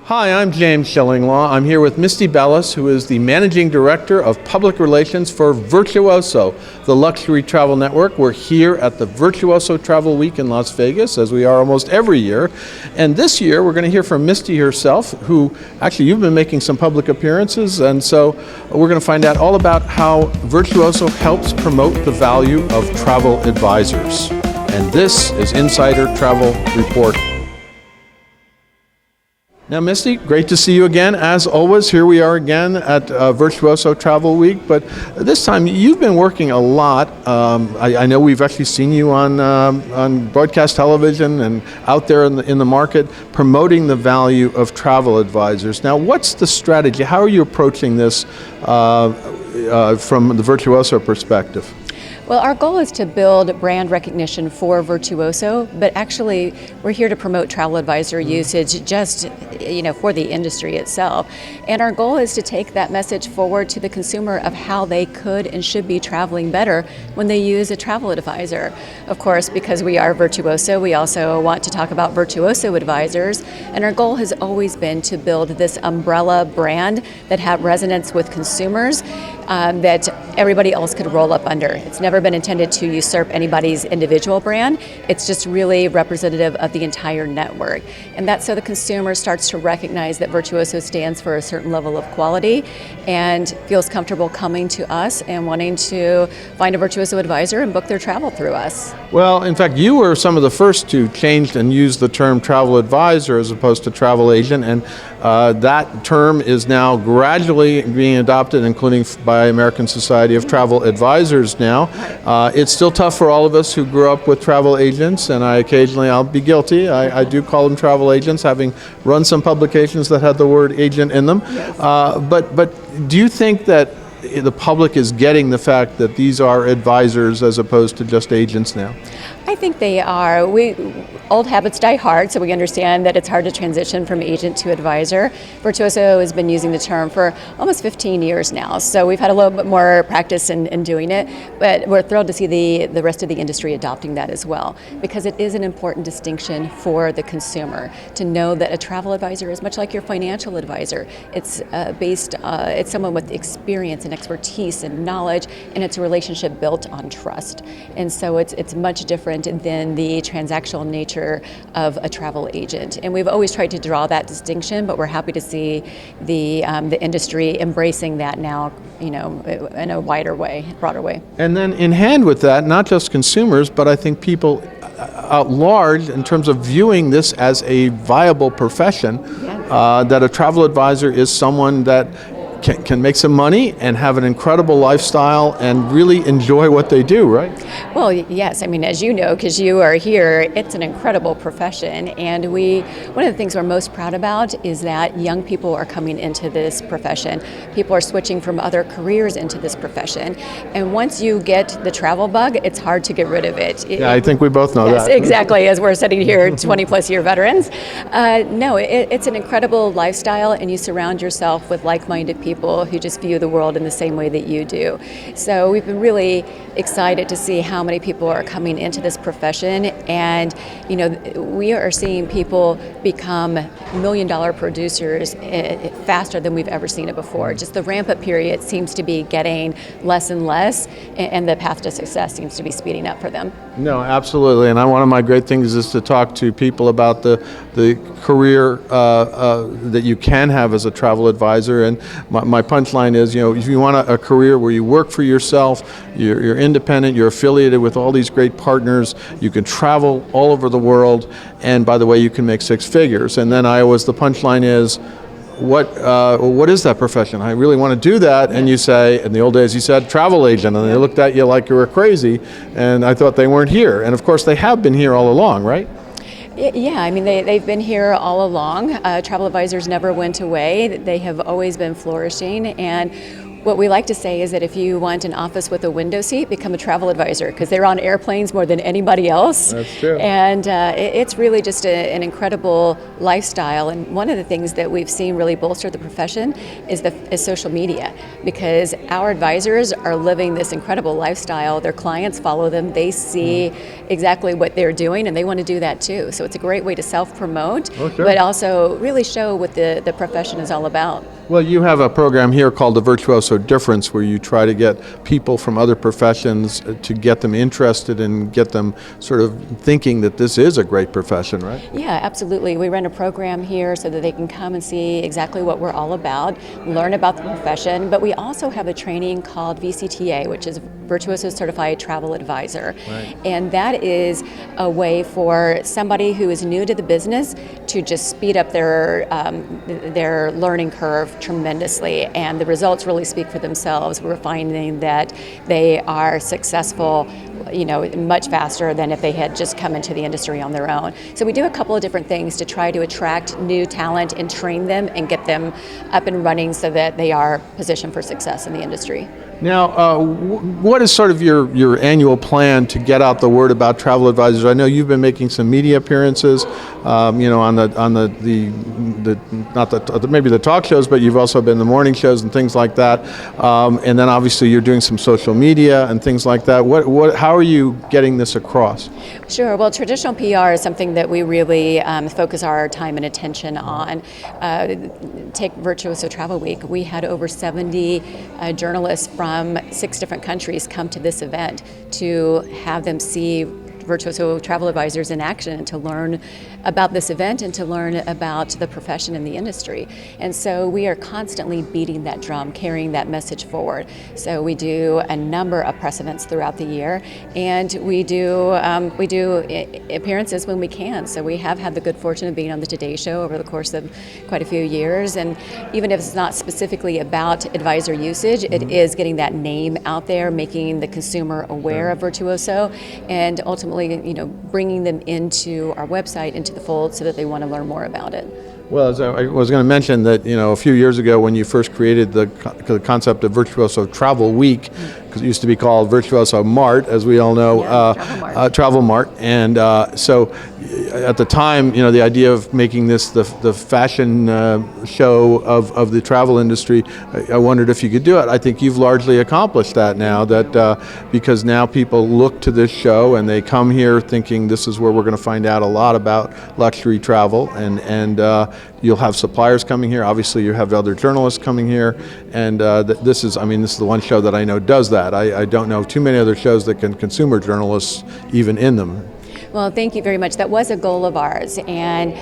Hi, I'm James Shillinglaw. I'm here with Misty Belles, who is the Managing Director of Public Relations for Virtuoso, the luxury travel network. We're here at the Virtuoso Travel Week in Las Vegas, as we are almost every year. And this year, we're going to hear from Misty herself, who actually you've been making some public appearances, and so we're going to find out all about how Virtuoso helps promote the value of travel advisors. And this is Insider Travel Report. Now, Misty, great to see you again. As always, here we are again at Virtuoso Travel Week, but this time you've been working a lot. I know we've actually seen you on broadcast television and out there in the market promoting the value of travel advisors. Now, what's the strategy? How are you approaching this from the Virtuoso perspective? Well, our goal is to build brand recognition for Virtuoso, but actually we're here to promote travel advisor usage just, for the industry itself. And our goal is to take that message forward to the consumer of how they could and should be traveling better when they use a travel advisor. Of course, because we are Virtuoso, we also want to talk about Virtuoso advisors, and our goal has always been to build this umbrella brand that have resonance with consumers that everybody else could roll up under. It's never been intended to usurp anybody's individual brand. It's just really representative of the entire network. And that's so the consumer starts to recognize that Virtuoso stands for a certain level of quality and feels comfortable coming to us and wanting to find a Virtuoso advisor and book their travel through us. Well, in fact, you were some of the first to change and use the term travel advisor as opposed to travel agent, and that term is now gradually being adopted, including by American Society of Travel Advisors now. It's still tough for all of us who grew up with travel agents, and I'll be guilty. I do call them travel agents, having run some publications that had the word agent in them. Yes. But do you think that the public is getting the fact that these are advisors as opposed to just agents now? I think they are. Old habits die hard, so we understand that it's hard to transition from agent to advisor. Virtuoso has been using the term for almost 15 years now, so we've had a little bit more practice in doing it, but we're thrilled to see the rest of the industry adopting that as well, because it is an important distinction for the consumer to know that a travel advisor is much like your financial advisor. It's it's someone with experience and expertise and knowledge, and it's a relationship built on trust. And so it's much different than the transactional nature of a travel agent. And we've always tried to draw that distinction, but we're happy to see the industry embracing that now, in a wider way, broader way. And then in hand with that, not just consumers, but I think people at large in terms of viewing this as a viable profession, that a travel advisor is someone that can make some money and have an incredible lifestyle and really enjoy what they do, right? Well, yes. I mean, as you know, because you are here, it's an incredible profession. And one of the things we're most proud about is that young people are coming into this profession. People are switching from other careers into this profession. And once you get the travel bug, it's hard to get rid of it. I think we both know that. Yes, exactly. As we're sitting here, 20 plus year veterans. It's an incredible lifestyle, and you surround yourself with like-minded people who just view the world in the same way that you do. So we've been really excited to see how many people are coming into this profession, and we are seeing people become million-dollar producers faster than we've ever seen it before. Just the ramp-up period seems to be getting less and less, and the path to success seems to be speeding up for them. No, absolutely. And one of my great things is to talk to people about the career that you can have as a travel advisor. And my punchline is, if you want a career where you work for yourself, you're independent, you're affiliated with all these great partners, you can travel all over the world, and by the way, you can make six figures. And then the punchline is, what is that profession? I really want to do that. And you say, in the old days, you said travel agent, and they looked at you like you were crazy, and I thought they weren't here. And of course, they have been here all along, right? Yeah, I mean, they've been here all along. Travel advisors never went away. They have always been flourishing, and What we like to say is that if you want an office with a window seat, become a travel advisor, because they're on airplanes more than anybody else. That's true. And it's really just an incredible lifestyle. And one of the things that we've seen really bolster the profession is social media, because our advisors are living this incredible lifestyle. Their clients follow them. They see exactly what they're doing, and they want to do that too. So it's a great way to self-promote, but also really show what the profession is all about. Well, you have a program here called the Virtuoso Difference, where you try to get people from other professions to get them interested and get them sort of thinking that this is a great profession, right? Yeah, absolutely. We run a program here so that they can come and see exactly what we're all about, learn about the profession, but we also have a training called VCTA, which is Virtuoso Certified Travel Advisor. Right. And that is a way for somebody who is new to the business to just speed up their learning curve tremendously, and the results really speak for themselves. We're finding that they are successful, much faster than if they had just come into the industry on their own. So we do a couple of different things to try to attract new talent and train them and get them up and running so that they are positioned for success in the industry. Now, what is sort of your annual plan to get out the word about travel advisors? I know you've been making some media appearances, on maybe the talk shows, but you've also been in the morning shows and things like that. And then obviously you're doing some social media and things like that. How are you getting this across? Sure. Well, traditional PR is something that we really focus our time and attention on. Take Virtuoso Travel Week. We had over 70 journalists from 6 different countries come to this event to have them see Virtuoso Travel Advisors in action, and to learn about this event and to learn about the profession in the industry. And so we are constantly beating that drum, carrying that message forward. So we do a number of press events throughout the year, and we do appearances when we can. So we have had the good fortune of being on the Today Show over the course of quite a few years, and even if it's not specifically about advisor usage, it is getting that name out there, making the consumer aware of Virtuoso, and ultimately bringing them into our website, into the fold, so that they want to learn more about it. Well, as I was going to mention that, a few years ago when you first created the concept of Virtuoso Travel Week, because it used to be called Virtuoso Mart, as we all know, Travel Mart. And so at the time, the idea of making this the fashion show of the travel industry, I wondered if you could do it. I think you've largely accomplished that now, because now people look to this show and they come here thinking this is where we're going to find out a lot about luxury travel, and you'll have suppliers coming here. Obviously, you have other journalists coming here, and this is the one show that I know does that. I don't know too many other shows that can consumer journalists even in them. Well, thank you very much. That was a goal of ours, and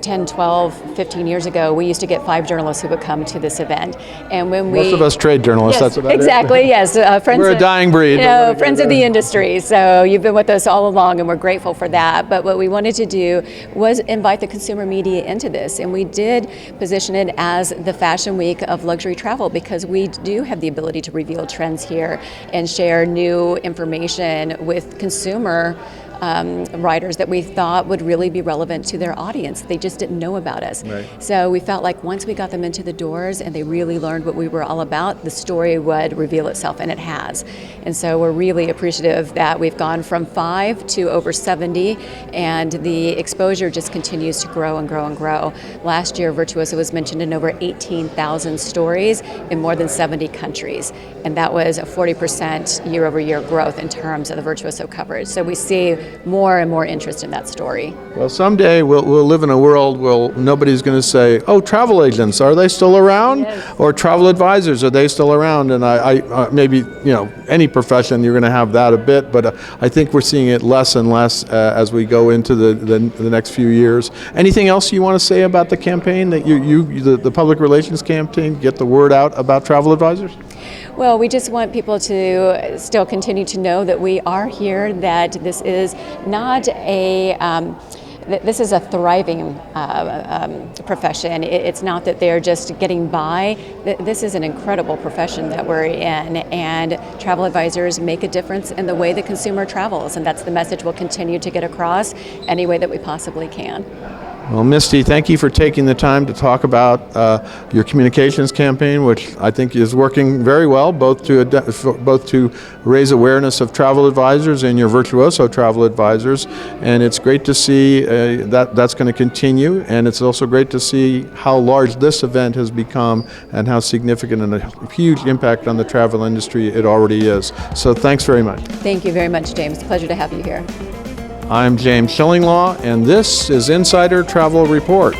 10, 12, 15 years ago, we used to get 5 journalists who would come to this event. And when most of us trade journalists, yes, that's about exactly, it. Yes. Friends we're a dying breed. Friends of the industry. So you've been with us all along, and we're grateful for that. But what we wanted to do was invite the consumer media into this, and we did position it as the fashion week of luxury travel, because we do have the ability to reveal trends here and share new information with consumer writers that we thought would really be relevant to their audience. They just didn't know about us. Right. So we felt like once we got them into the doors and they really learned what we were all about, the story would reveal itself, and it has. And so we're really appreciative that we've gone from 5 to over 70, and the exposure just continues to grow and grow and grow. Last year, Virtuoso was mentioned in over 18,000 stories in more than 70 countries, and that was a 40% year-over-year growth in terms of the Virtuoso coverage. So we see more and more interest in that story. Well, someday we'll live in a world where nobody's going to say, "Oh, travel agents, are they still around?" Yes. Or travel advisors, are they still around? And I maybe any profession you're going to have that a bit, but I think we're seeing it less and less as we go into the next few years. Anything else you want to say about the campaign, that the public relations campaign, get the word out about travel advisors? Well, we just want people to still continue to know that we are here, that this is not this is a thriving profession. It's not that they're just getting by. This is an incredible profession that we're in, and travel advisors make a difference in the way the consumer travels, and that's the message we'll continue to get across any way that we possibly can. Well, Misty, thank you for taking the time to talk about your communications campaign, which I think is working very well, both to raise awareness of travel advisors and your Virtuoso travel advisors. And it's great to see that's going to continue. And it's also great to see how large this event has become and how significant and a huge impact on the travel industry it already is. So thanks very much. Thank you very much, James. Pleasure to have you here. I'm James Shillinglaw, and this is Insider Travel Report.